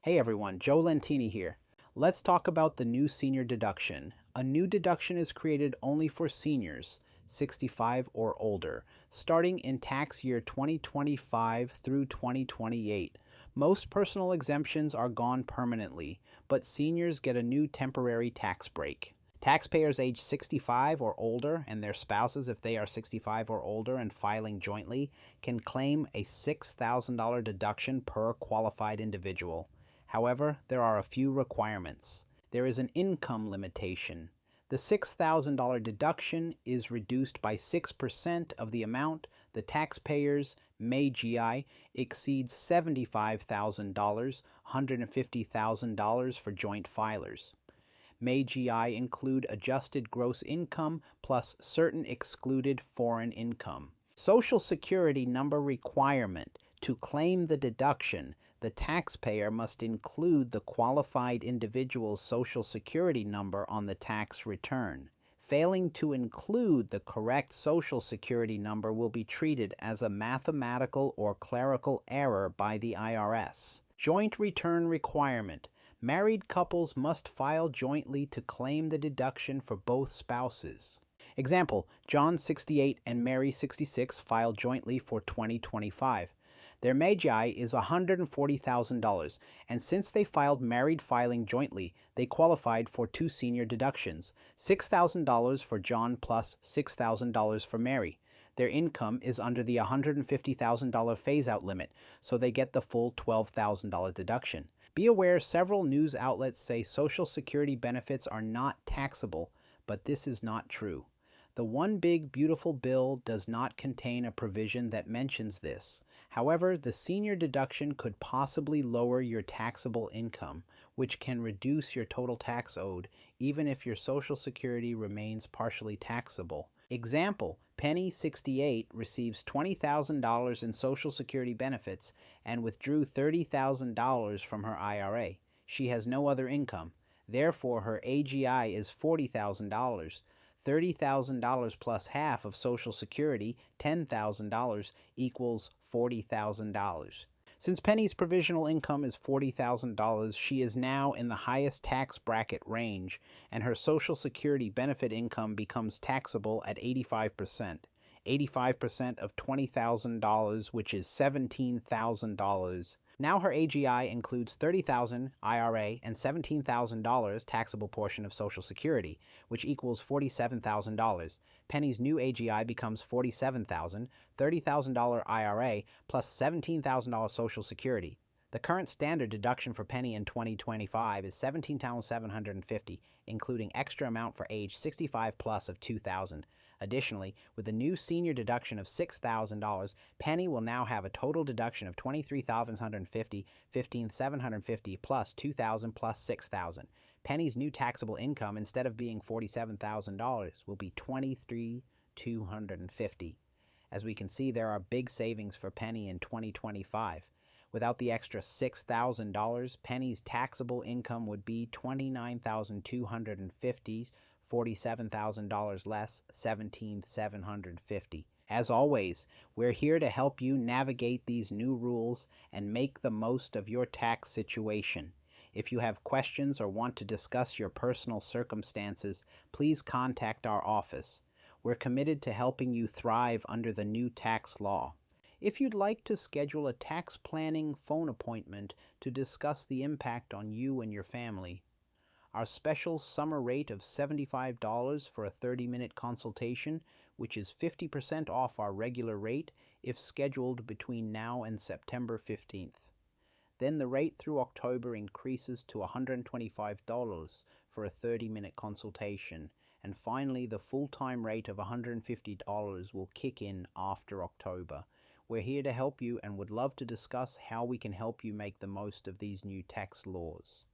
Hey everyone, Joe Lentini here. Let's talk about the new senior deduction. A new deduction is created only for seniors, 65 or older, starting in tax year 2025 through 2028. Most personal exemptions are gone permanently, but seniors get a new temporary tax break. Taxpayers age 65 or older and their spouses, if they are 65 or older and filing jointly, can claim a $6,000 deduction per qualified individual. However, there are a few requirements. There is an income limitation. The $6,000 deduction is reduced by 6% of the amount the taxpayers MAGI exceeds $75,000, $150,000 for joint filers. MAGI include adjusted gross income plus certain excluded foreign income. Social Security number requirement. To claim the deduction, the taxpayer must include the qualified individual's Social Security number on the tax return. Failing to include the correct Social Security number will be treated as a mathematical or clerical error by the IRS. Joint return requirement. Married couples must file jointly to claim the deduction for both spouses. Example, John 68 and Mary 66 filed jointly for 2025. Their MAGI is $140,000, and since they filed married filing jointly, they qualified for two senior deductions, $6,000 for John plus $6,000 for Mary. Their income is under the $150,000 phase-out limit, so they get the full $12,000 deduction. Be aware several news outlets say Social Security benefits are not taxable, but this is not true. The One Big Beautiful Bill does not contain a provision that mentions this. However, the senior deduction could possibly lower your taxable income, which can reduce your total tax owed, even if your Social Security remains partially taxable. Example, Penny 68 receives $20,000 in Social Security benefits and withdrew $30,000 from her IRA. She has no other income. Therefore, her AGI is $40,000. $30,000 plus half of Social Security, $10,000, equals $40,000. Since Penny's provisional income is $40,000, she is now in the highest tax bracket range, and her Social Security benefit income becomes taxable at 85%. 85% of $20,000, which is $17,000. Now her AGI includes $30,000 IRA and $17,000 taxable portion of Social Security, which equals $47,000. Penny's new AGI becomes $47,000, $30,000 IRA plus $17,000 Social Security. The current standard deduction for Penny in 2025 is $17,750, including extra amount for age 65 plus of $2,000. Additionally, with the new senior deduction of $6,000, Penny will now have a total deduction of $23,750, $15,750 plus $2,000 plus $6,000. Penny's new taxable income, instead of being $47,000, will be $23,250. As we can see, there are big savings for Penny in 2025. Without the extra $6,000, Penny's taxable income would be $29,250, $47,000 less, $17,750. As always, we're here to help you navigate these new rules and make the most of your tax situation. If you have questions or want to discuss your personal circumstances, please contact our office. We're committed to helping you thrive under the new tax law. If you'd like to schedule a tax planning phone appointment to discuss the impact on you and your family, our special summer rate of $75 for a 30-minute consultation, which is 50% off our regular rate if scheduled between now and September 15th. Then the rate through October increases to $125 for a 30-minute consultation, and finally the full-time rate of $150 will kick in after October. We're here to help you and would love to discuss how we can help you make the most of these new tax laws.